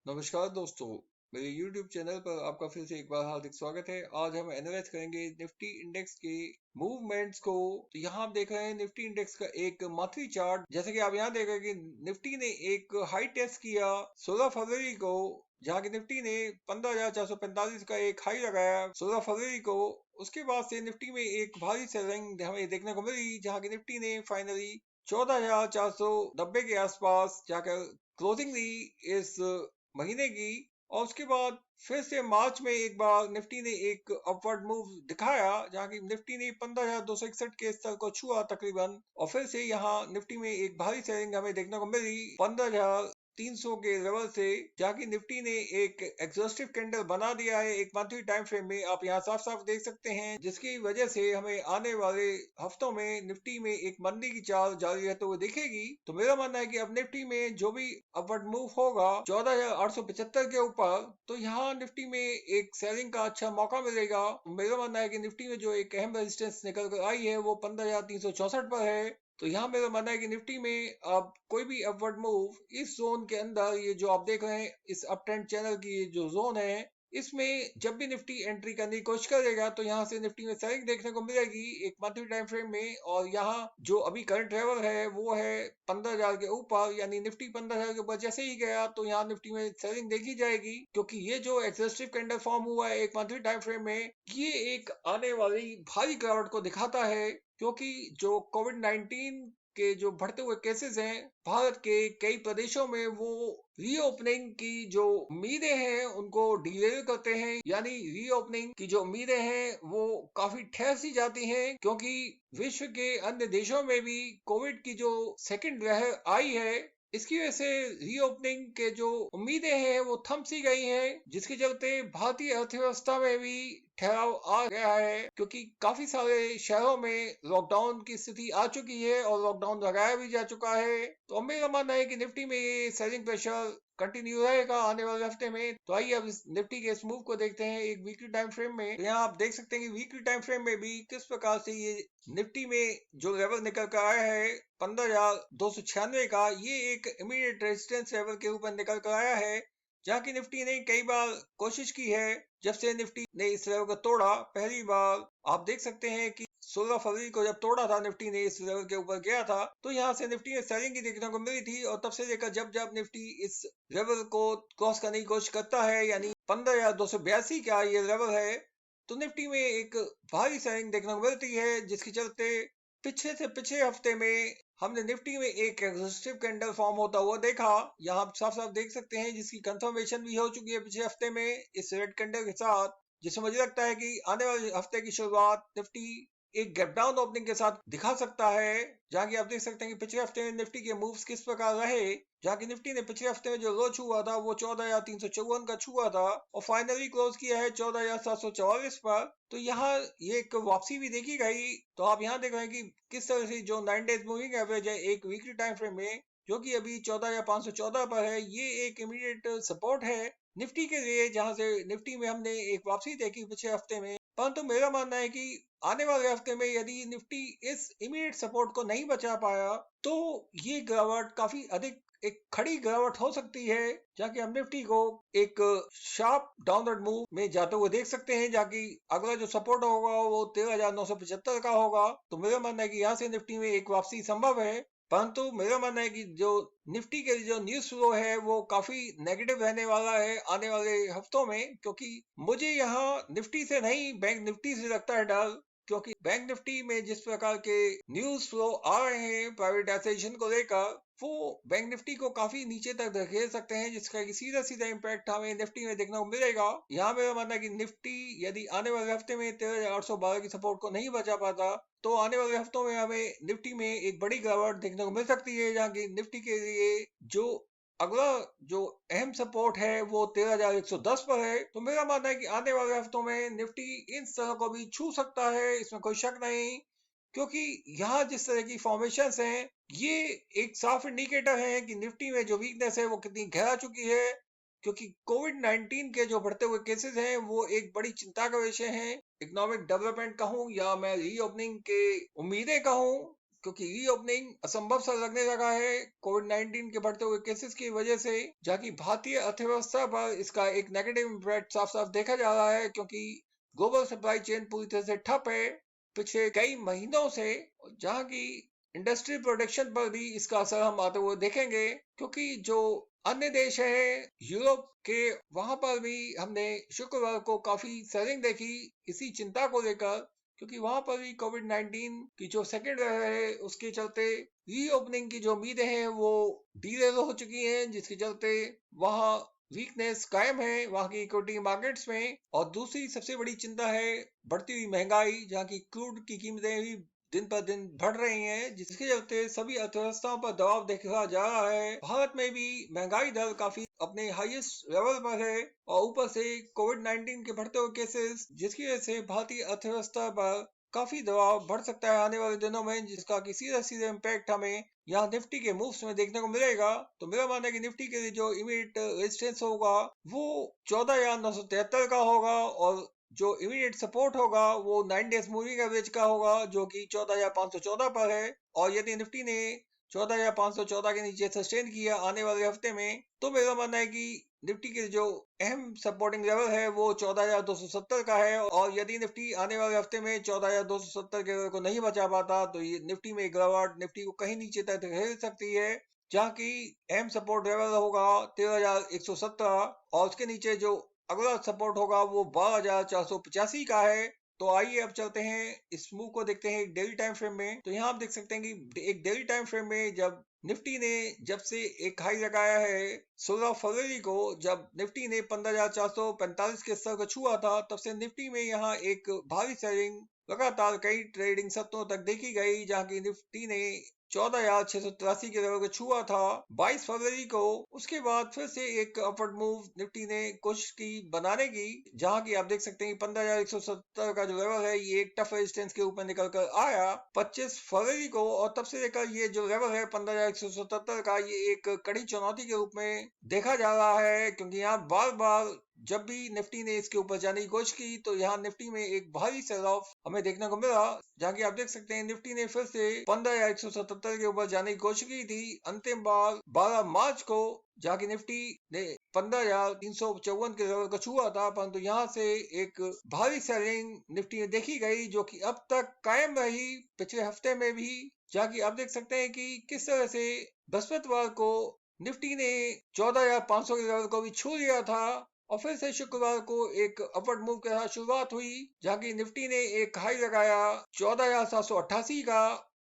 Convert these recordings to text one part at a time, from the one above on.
नमस्कार दोस्तों, मेरे YouTube चैनल पर आपका फिर से एक बार हार्दिक स्वागत है। आज हम एनालाइज करेंगे निफ्टी इंडेक्स के मूवमेंट्स को। तो यहाँ आप देख रहे हैं निफ्टी इंडेक्स का एक मंथली चार्ट। जैसे कि आप यहाँ देख रहे हैं कि निफ्टी ने एक हाई टेस्ट किया 16 फरवरी को, जहाँ की निफ्टी ने 15,445 का एक हाई लगाया 16 फरवरी को। उसके बाद से निफ्टी में एक भारी सेलिंग हमें देखने को मिली, जहाँ की निफ्टी ने फाइनली 14,490 के आसपास जाकर क्लोजिंग ली इस महीने की। और उसके बाद फिर से मार्च में एक बार निफ्टी ने एक अपवर्ड मूव दिखाया, जहां की निफ्टी ने 15,261 के स्तर को छुआ तकरीबन। और फिर से यहाँ निफ्टी में एक भारी सेलिंग हमें देखने को मिली 15,300 के लेवल से, जहाँ की निफ्टी ने एक एग्जॉस्टिव कैंडल बना दिया है एक मंथली टाइम फ्रेम में। आप यहाँ साफ साफ देख सकते हैं, जिसकी वजह से हमें आने वाले हफ्तों में निफ्टी में एक मंदी की चाल जारी रहते हुए दिखेगी। तो मेरा मानना है कि अब निफ्टी में जो भी अपवर्ड मूव होगा 14,875 के ऊपर, तो यहाँ निफ्टी में एक सेलिंग का अच्छा मौका मिलेगा। मेरा मानना है कि निफ्टी में जो एक अहम रेजिस्टेंस निकल कर आई है वो 15,364 पर है। तो यहाँ मेरा मानना है कि निफ्टी में अब कोई भी अपवर्ड मूव इस जोन के अंदर, ये जो आप देख रहे हैं इस अप ट्रेंड चैनल की जो जोन है, इसमें जब भी निफ्टी एंट्री करने की कोशिश करेगा तो यहाँ से निफ्टी में सेलिंग देखने को मिलेगी एक मंथली टाइम फ्रेम में। और यहाँ जो अभी करंट लेवल है वो है 15,000 के ऊपर, यानी निफ्टी 15,000 के ऊपर जैसे ही गया तो यहाँ निफ्टी में सेलिंग देखी जाएगी, क्योंकि ये जो एग्जॉस्टिव कैंडल फॉर्म हुआ है एक मंथली टाइम फ्रेम में, ये एक आने वाली भारी गिरावट को दिखाता है। क्योंकि जो कोविड-19 के जो बढ़ते हुए केसेस हैं भारत के कई प्रदेशों में, वो रीओपनिंग की जो उम्मीदें हैं उनको डिले करते हैं, यानी रीओपनिंग की जो उम्मीदें हैं वो काफी ठहर सी जाती हैं, क्योंकि विश्व के अन्य देशों में भी कोविड की जो सेकंड लहर आई है, इसकी वजह से रीओपनिंग के जो उम्मीदें हैं वो थम सी गई हैं, जिसके चलते भारतीय अर्थव्यवस्था में भी ठहराव आ गया है, क्योंकि काफी सारे शहरों में लॉकडाउन की स्थिति आ चुकी है और लॉकडाउन लगाया भी जा चुका है। तो अब मेरा मानना है कि निफ्टी में ये सेलिंग प्रेशर कंटिन्यू रहेगा आने वाले हफ्ते में। तो आइए अब इस निफ्टी के इस मूव को देखते हैं एक वीकली टाइम फ्रेम में। तो यहाँ आप देख सकते हैं कि वीकली टाइम फ्रेम में भी किस प्रकार से ये निफ्टी में जो लेवल निकल कर आया है 15,296 का, ये एक इमीडिएट रेजिस्टेंस लेवल के ऊपर निकल कर आया है, जहाँ की निफ्टी ने कई बार कोशिश की है। जब से निफ्टी ने इस लेवल को तोड़ा, पहली बार आप देख सकते हैं कि 16 फरवरी को जब तोड़ा था निफ्टी ने, इस लेवल के ऊपर गया था, तो यहाँ से निफ्टी में सेलिंग की देखने को मिली थी। और तब से लेकर जब जब निफ्टी इस लेवल को क्रॉस करने की कोशिश करता है, यानी 15,282 का ये लेवल है, तो निफ्टी में एक भारी सेलिंग देखने को मिलती है, जिसके चलते पिछले से पिछले हफ्ते में हमने निफ्टी में एक एग्जॉस्टिव कैंडल फॉर्म होता हुआ देखा। यहाँ आप साफ साफ देख सकते हैं, जिसकी कंफर्मेशन भी हो चुकी है पिछले हफ्ते में इस रेड कैंडल के साथ, जिससे मुझे लगता है कि आने वाले हफ्ते की शुरुआत निफ्टी एक गैप डाउन ओपनिंग के साथ दिखा सकता है। जहां की आप देख सकते हैं कि पिछले हफ्ते में निफ्टी के मूव्स किस प्रकार रहे, जहां की निफ्टी ने पिछले हफ्ते में जो लो छुआ था वो 14,354 का छुआ था और फाइनली क्लोज किया है 14,744 पर। तो यहाँ ये एक वापसी भी देखी गई। तो आप यहाँ देख रहे हैं कि किस तरह से जो 9 डेज मूविंग एवरेज है एक वीकली टाइम फ्रेम में, जो कि अभी 14,514 पर है, ये एक इमीडिएट सपोर्ट है निफ्टी के लिए, जहां से निफ्टी में हमने एक वापसी देखी पिछले हफ्ते में। परंतु मेरा मानना है कि आने वाले हफ्ते में यदि निफ्टी इस इमीडिएट सपोर्ट को नहीं बचा पाया, तो ये गिरावट काफी अधिक एक खड़ी गिरावट हो सकती है, जाके हम निफ्टी को एक शार्प डाउनवर्ड मूव में जाते हुए देख सकते हैं, जाकि अगला जो सपोर्ट होगा वो 13,975 का होगा। तो मेरा मानना है कि यहाँ से निफ्टी में एक वापसी संभव है। परंतु मेरा मानना है कि जो निफ्टी के जो न्यूज फ्लो है वो काफी नेगेटिव रहने वाला है आने वाले हफ्तों में, क्योंकि मुझे यहाँ निफ्टी से नहीं बैंक निफ्टी से लगता है डर। क्योंकि बैंक निफ्टी में जिस प्रकार के न्यूज फ्लो आ रहे हैं प्राइवेटाइजेशन को लेकर, वो बैंक निफ्टी को काफी नीचे तक धकेल सकते हैं, जिसका कि सीधा सीधा इम्पैक्ट हमें निफ्टी में देखने को मिलेगा। यहाँ मेरा मानना है कि निफ्टी यदि आने वाले हफ्ते में 13,812 की सपोर्ट को नहीं बचा पाता, तो आने वाले हफ्तों में हमें निफ्टी में एक बड़ी गिरावट देखने को मिल सकती है, जहाँ की निफ्टी के लिए जो अगला जो अहम सपोर्ट है वो 13,110 पर है। तो मेरा मानना है कि आने वाले हफ्तों में निफ्टी इन तरह को भी छू सकता है, इसमें कोई शक नहीं। क्योंकि यहाँ जिस तरह की फॉर्मेशंस हैं, ये एक साफ इंडिकेटर है कि निफ्टी में जो वीकनेस है वो कितनी गहरा चुकी है। क्योंकि कोविड-19 के जो बढ़ते हुए केसेस हैं वो एक बड़ी चिंता का विषय है। इकोनॉमिक डेवलपमेंट कहूँ या मैं रीओपनिंग के उम्मीदें कहूँ, क्योंकि रीओपनिंग असंभव सा लगने लगा है कोविड-19 के बढ़ते हुए केसेस की वजह से, जहाँ की भारतीय अर्थव्यवस्था पर इसका एक नेगेटिव इम्पैक्ट साफ साफ देखा जा रहा है, क्योंकि ग्लोबल सप्लाई चेन पूरी तरह से ठप है पिछले कई महीनों से, जहाँ की इंडस्ट्रियल प्रोडक्शन पर भी इसका असर हम आते हुए देखेंगे। क्योंकि जो अन्य देश है यूरोप के, वहां पर भी हमने शुक्रवार को काफी सेलिंग देखी इसी चिंता को लेकर, क्योंकि वहां पर भी कोविड-19 की जो सेकेंड वेव है उसके चलते रीओपनिंग की जो उम्मीदें हैं वो डीले हो चुकी हैं, जिसके चलते वहां वीकनेस कायम है वहां की इक्विटी मार्केट्स में। और दूसरी सबसे बड़ी चिंता है बढ़ती हुई महंगाई, जहां की क्रूड की कीमतें भी दिन पर दिन बढ़ रही हैं, जिसके चलते सभी अर्थव्यवस्थाओं पर दबाव देखा जा रहा है। भारत में भी महंगाई दर काफी अपने हाईएस्ट लेवल पर है, और ऊपर से कोविड-19 के बढ़ते हुए केसेस, जिसकी वजह से भारतीय अर्थव्यवस्था पर काफी दबाव बढ़ सकता है आने वाले दिनों में, जिसका कि सीधा सीधा इम्पैक्ट हमें यहाँ निफ्टी के मूव्स में देखने को मिलेगा। तो मेरा मानना है कि निफ्टी के लिए जो इमीडिएट रेजिस्टेंस होगा वो 14,973 का होगा, और जो इमीडिएट सपोर्ट होगा वो 9 डेज मूविंग एवरेज का होगा, जो कि 14,514 पर है। और यदि निफ्टी ने 14,514 के नीचे सस्टेन किया आने वाले हफ्ते में, तो मेरा मानना है कि निफ्टी के जो अहम सपोर्टिंग लेवल है वो 14,270 का है। और यदि निफ्टी आने वाले हफ्ते में 14,270 के लेवल को नहीं बचा पाता, तो ये निफ्टी में गिरावट निफ्टी को कहीं नीचे तक धकेल सकती है, जहाँ की अहम सपोर्ट लेवल होगा 13,117, और उसके नीचे जो अगला सपोर्ट होगा वो 12,485 का है। तो आइए अब चलते हैं इस मूव को देखते हैं एक डेली टाइम फ्रेम में। तो यहाँ आप देख सकते हैं कि एक डेली टाइम फ्रेम में जब निफ्टी ने जब से एक हाई लगाया है 16 फरवरी को, जब निफ्टी ने 15,445 के स्तर को छुआ था, तब से निफ्टी में यहाँ एक भारी सेलिंग लगातार कई ट्रेडिंग सत्रों तक देखी गई, जहाँ की निफ्टी ने 14,683 के लेवल को छुआ था 22 फरवरी को। उसके बाद फिर से एक अपवर्ड मूव निफ्टी ने कोशिश की बनाने की, जहां की आप देख सकते हैं 15,170 का जो लेवल है ये एक टफ रेजिस्टेंस के रूप में निकल कर आया 25 फरवरी को, और तब से लेकर ये जो लेवल है 15,177 का ये एक कड़ी चुनौती के रूप में देखा जा रहा है। क्योंकि यहाँ बार बार जब भी निफ्टी ने इसके ऊपर जाने की कोशिश की, तो यहाँ निफ्टी में एक भारी सेल ऑफ हमें देखने को मिला, जहाँ की आप देख सकते हैं निफ्टी ने फिर से 15,177 के ऊपर जाने की कोशिश की थी अंतिम बार 12 मार्च को, जहाँ की निफ्टी ने 15,354 के लेवल को छुआ था, परंतु यहाँ से एक भारी सेलिंग निफ्टी में देखी गई, जो कि अब तक कायम रही पिछले हफ्ते में भी, जहाँ की आप देख सकते हैं कि किस तरह से बृहस्पतिवार को निफ्टी ने 14,500 के लेवल को भी छू लिया था, और फिर से शुक्रवार को एक अपवर्ड मूव के साथ शुरुआत हुई, जहां की निफ्टी ने एक हाई लगाया 14,788 का,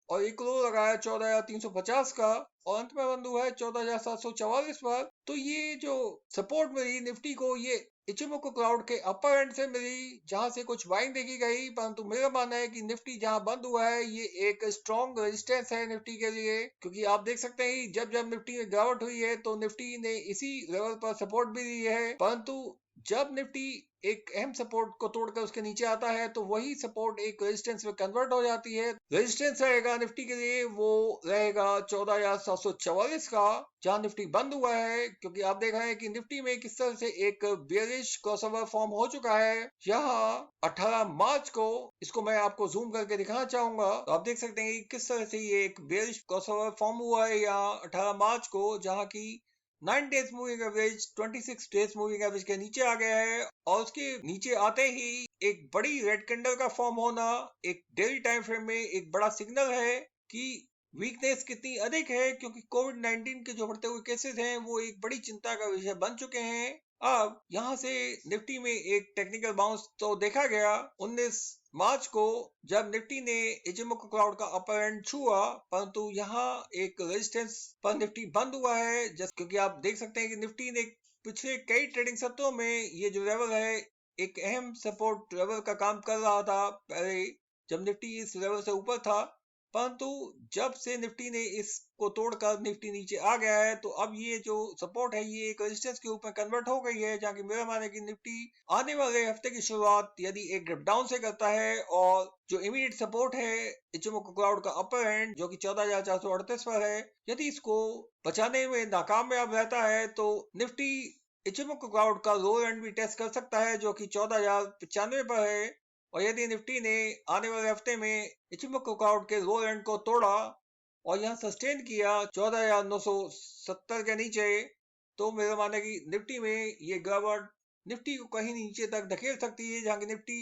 और एक लो लगाया 14,350 का, और अंत में बंद हुआ है 14,744 पर। तो ये जो सपोर्ट मिली निफ्टी को, ये इचिमोको क्लाउड के अपर एंड से मिली, जहां से कुछ बाइंग देखी गई, परंतु मेरा मानना है कि निफ्टी जहां बंद हुआ है ये एक स्ट्रॉन्ग रेजिस्टेंस है निफ्टी के लिए। क्योंकि आप देख सकते हैं जब जब निफ्टी में गिरावट हुई है तो निफ्टी ने इसी लेवल पर सपोर्ट भी दी है, परंतु जब निफ्टी एक अहम सपोर्ट को तोड़कर उसके नीचे आता है तो वही सपोर्ट एक रेजिस्टेंस में कन्वर्ट हो जाती है। रेजिस्टेंस रहेगा निफ्टी के लिए वो रहेगा 14,744 का, जहां निफ्टी बंद हुआ है। क्योंकि आप देख रहे हैं कि निफ्टी में किस तरह से एक बेयरिश क्रॉसओवर फॉर्म हो चुका है। यहाँ 18 मार्च को इसको मैं आपको जूम करके दिखाना चाहूंगा, तो आप देख सकते हैं कि किस तरह से ये एक बेयरिश क्रॉसओवर फॉर्म हुआ है यहाँ 18 मार्च को, जहां की 9 days moving average 26 days moving average के नीचे आ गया है, और उसके नीचे आते ही एक बड़ी रेड कैंडल का फॉर्म होना एक डेली टाइम फ्रेम में एक बड़ा सिग्नल है कि वीकनेस कितनी अधिक है। क्योंकि कोविड-19 के जो बढ़ते हुए केसेस हैं वो एक बड़ी चिंता का विषय बन चुके हैं। अब यहाँ से निफ्टी में एक टेक्निकल बाउंस तो देखा गया 19 मार्च को, जब निफ्टी ने इचिमोको क्लाउड का अपर एंड छुआ, परंतु यहाँ एक रेजिस्टेंस पर निफ्टी बंद हुआ है। क्योंकि आप देख सकते हैं कि निफ्टी ने पिछले कई ट्रेडिंग सत्रों में ये जो लेवल है एक अहम सपोर्ट लेवल का काम कर रहा था पहले, जब निफ्टी इस लेवल से ऊपर था, परंतु जब से निफ्टी ने इसको तोड़कर निफ्टी नीचे आ गया है, तो अब ये जो सपोर्ट है ये एक रेजिस्टेंस के रूप में कन्वर्ट हो गई है। जहाँ की मेरा मानना है कि निफ्टी आने वाले हफ्ते की शुरुआत यदि एक ड्रिप डाउन से करता है, और जो इमीडिएट सपोर्ट है इचिमोको क्लाउड का अपर एंड जो कि 14,438 पर है, यदि इसको बचाने में नाकामयाब रहता है, तो निफ्टी इचिमोको क्लाउड का लोअर एंड भी टेस्ट कर सकता है, जो कि 14,095 पर है। और यदि निफ्टी ने आने वाले हफ्ते में इचिमोकू क्राउड के लो एंड को तोड़ा और यहाँ सस्टेन किया 14,970 के नीचे, तो मेरा मानना है कि निफ्टी में ये गिरावट निफ्टी को कहीं नीचे तक धकेल सकती है, जहाँ की निफ्टी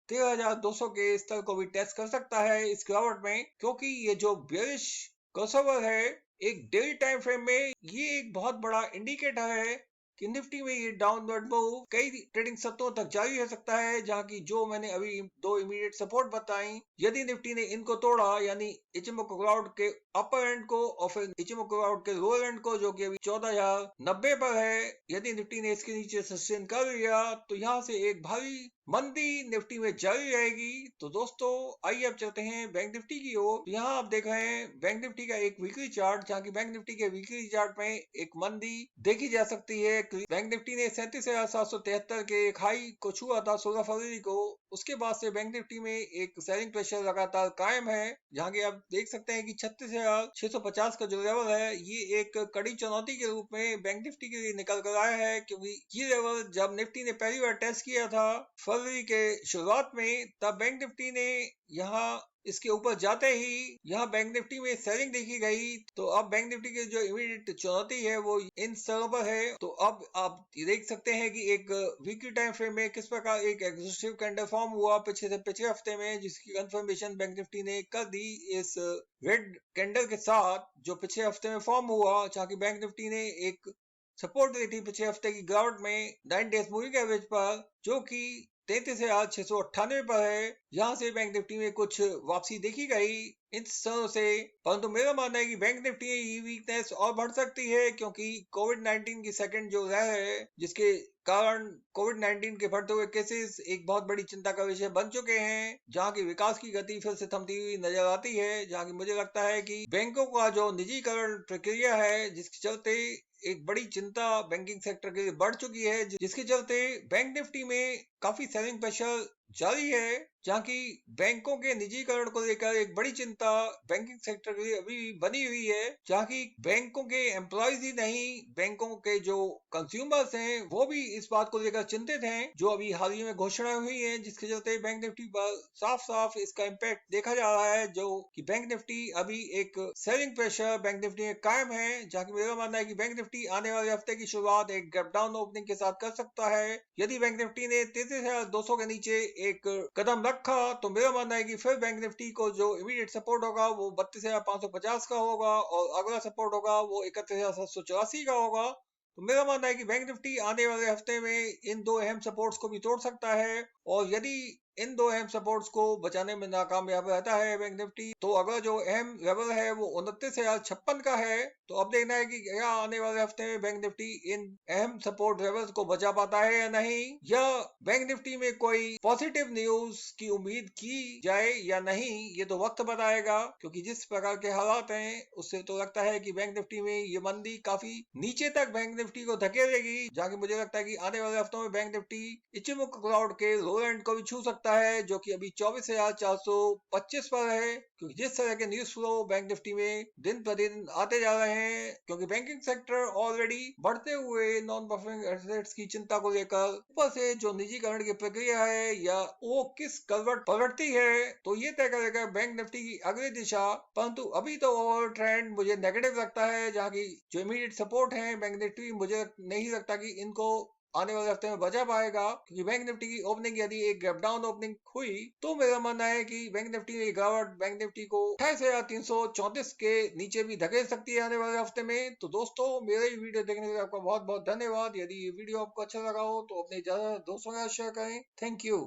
13,200 के स्तर को भी टेस्ट कर सकता है इस गिरावट में, क्योंकि ये जो बेरिश क्रॉसओवर है एक डेली टाइम फ्रेम में, ये एक बहुत बड़ा इंडिकेटर है कि निफ्टी में ये डाउनवर्ड मूव कई ट्रेडिंग सत्रों तक जारी रह सकता है, जहां की जो मैंने अभी दो इमीडिएट सपोर्ट बताई, यदि निफ्टी ने इनको तोड़ा यानी इचिमोकू क्राउड के अपर एंड को और फिर इचिमोकू क्राउड के लोअर एंड को जो कि अभी 14,090 पर है, यदि निफ्टी ने इसके नीचे सस्टेन कर लिया तो यहाँ से एक भारी मंदी निफ्टी में जारी रहेगी। तो दोस्तों आइए अब चलते हैं बैंक निफ्टी की ओर। तो यहाँ आप देख रहे हैं बैंक निफ्टी का एक वीकली चार्ट, जहाँ की बैंक निफ्टी के वीकली चार्ट में एक मंदी देखी जा सकती है। बैंक निफ्टी ने 37,773 के एक हाई को छुआ था 16 फरवरी को, उसके बाद से बैंक निफ्टी में एक सेलिंग प्रेशर लगातार कायम है, जहाँ की आप देख सकते हैं कि 36,650 का जो लेवल है ये एक कड़ी चुनौती के रूप में बैंक निफ्टी के लिए निकल कर आया है, क्योंकि ये लेवल जब निफ्टी ने पहली बार टेस्ट किया था फरवरी के शुरुआत में, तब बैंक निफ्टी ने यहाँ इसके ऊपर जाते ही यहाँ बैंक निफ्टी में सेलिंग देखी गई। तो अब बैंक निफ्टी की जो इमीडिएट चुनौती है वो इन स्तरों पर है। तो अब आप देख सकते हैं कि एक वीकली टाइम फ्रेम में किस प्रकार एक एग्रेसिव कैंडल फॉर्म हुआ पिछले हफ्ते में, जिसकी कंफर्मेशन बैंक निफ्टी ने कर दी इस रेड कैंडल के साथ जो पिछले हफ्ते में फॉर्म हुआ, जहाँ की बैंक निफ्टी ने एक सपोर्ट दी थी पिछले हफ्ते की ग्राउंड में 9 डेज मूविंग एवरेज पर, जो कि 33,698 पर है। यहाँ से बैंक निफ्टी में कुछ वापसी देखी गई इन स्तरों से, परंतु मेरा मानना है कि बैंक निफ्टी में ये वीकनेस और बढ़ सकती है, क्योंकि कोविड-19 की सेकंड जो लहर है, जिसके कारण कोविड-19 के बढ़ते हुए केसेस एक बहुत बड़ी चिंता का विषय बन चुके हैं, जहाँ की विकास की गति फिर से थमती हुई नजर आती है, जहाँ की मुझे लगता है कि बैंकों का जो निजीकरण प्रक्रिया है, जिसके चलते एक बड़ी चिंता बैंकिंग सेक्टर के लिए बढ़ चुकी है, जिसके चलते बैंक निफ्टी में काफी सेलिंग प्रेशर जारी है, जहाँ की बैंकों के निजीकरण को लेकर एक बड़ी चिंता बैंकिंग सेक्टर के लिए अभी बनी हुई है, जहाँ की बैंकों के एम्प्लॉयज ही नहीं, बैंकों के जो कंज्यूमर्स हैं वो भी इस बात को लेकर चिंतित हैं, जो अभी हाल ही में घोषणा हुई है, जिसके चलते बैंक निफ्टी पर साफ साफ इसका इम्पैक्ट देखा जा रहा है, जो कि बैंक निफ्टी अभी एक सेलिंग प्रेशर बैंक निफ्टी में कायम है, जहाँ की मेरा मानना है कि बैंक निफ्टी आने वाले हफ्ते की शुरुआत एक गैप डाउन ओपनिंग के साथ कर सकता है। यदि बैंक निफ्टी ने 33,200 के नीचे एक कदम रखा तो मेरा मानना है कि फिर बैंक निफ्टी को जो इमीडिएट सपोर्ट होगा वो 32,550 का होगा और अगला सपोर्ट होगा वो 31,784 का होगा। तो मेरा मानना है कि बैंक निफ्टी आने वाले हफ्ते में इन दो अहम सपोर्ट्स को भी तोड़ सकता है, और यदि इन दो अहम सपोर्ट्स को बचाने में नाकामयाब रहता है बैंक निफ्टी, तो अगला जो अहम लेवल है वो 29,056 का है। तो अब देखना है कि क्या आने वाले हफ्ते में बैंक निफ्टी इन अहम सपोर्ट लेवल्स को बचा पाता है या नहीं, या बैंक निफ्टी में कोई पॉजिटिव न्यूज की उम्मीद की जाए या नहीं, ये तो वक्त बताएगा, क्योंकि जिस प्रकार के हालात हैं उससे तो लगता है कि बैंक निफ्टी में ये मंदी काफी नीचे तक बैंक निफ्टी को धकेलेगी, जहाँ की मुझे लगता है कि आने वाले हफ्तों में बैंक निफ्टी इचिमोकू क्राउड के लो एंड को भी छू सकता है, जो कि अभी 24,425 पर है, क्योंकि जिस तरह के न्यूज फ्लो बैंक निफ्टी में दिन प्रतिदिन आते जा रहे हैं, क्योंकि बैंकिंग सेक्टर ऑलरेडी बढ़ते हुए नॉन परफॉर्मिंग एसेट्स की चिंता को लेकर, ऊपर से जो निजीकरण की प्रक्रिया है या वो किस करवट पलटती है, तो ये तय करेगा बैंक निफ्टी की अगली दिशा। परंतु अभी तो ओवरऑल ट्रेंड मुझे नेगेटिव लगता है, जहाँ की जो इमीडिएट सपोर्ट है बैंक निफ्टी, मुझे नहीं लगता कि इनको आने वाले हफ्ते में बचा पाएगा, क्योंकि बैंक निफ्टी की ओपनिंग यदि एक गैप डाउन ओपनिंग हुई तो मेरा मानना है कि बैंक निफ्टी की गिरावट बैंक निफ्टी को 28,334 के नीचे भी धकेल सकती है आने वाले हफ्ते में। तो दोस्तों मेरे ये वीडियो देखने के लिए आपका बहुत बहुत धन्यवाद। यदि ये वीडियो आपको अच्छा लगा हो तो अपने ज्यादा दोस्तों के साथ शेयर करें। Thank you.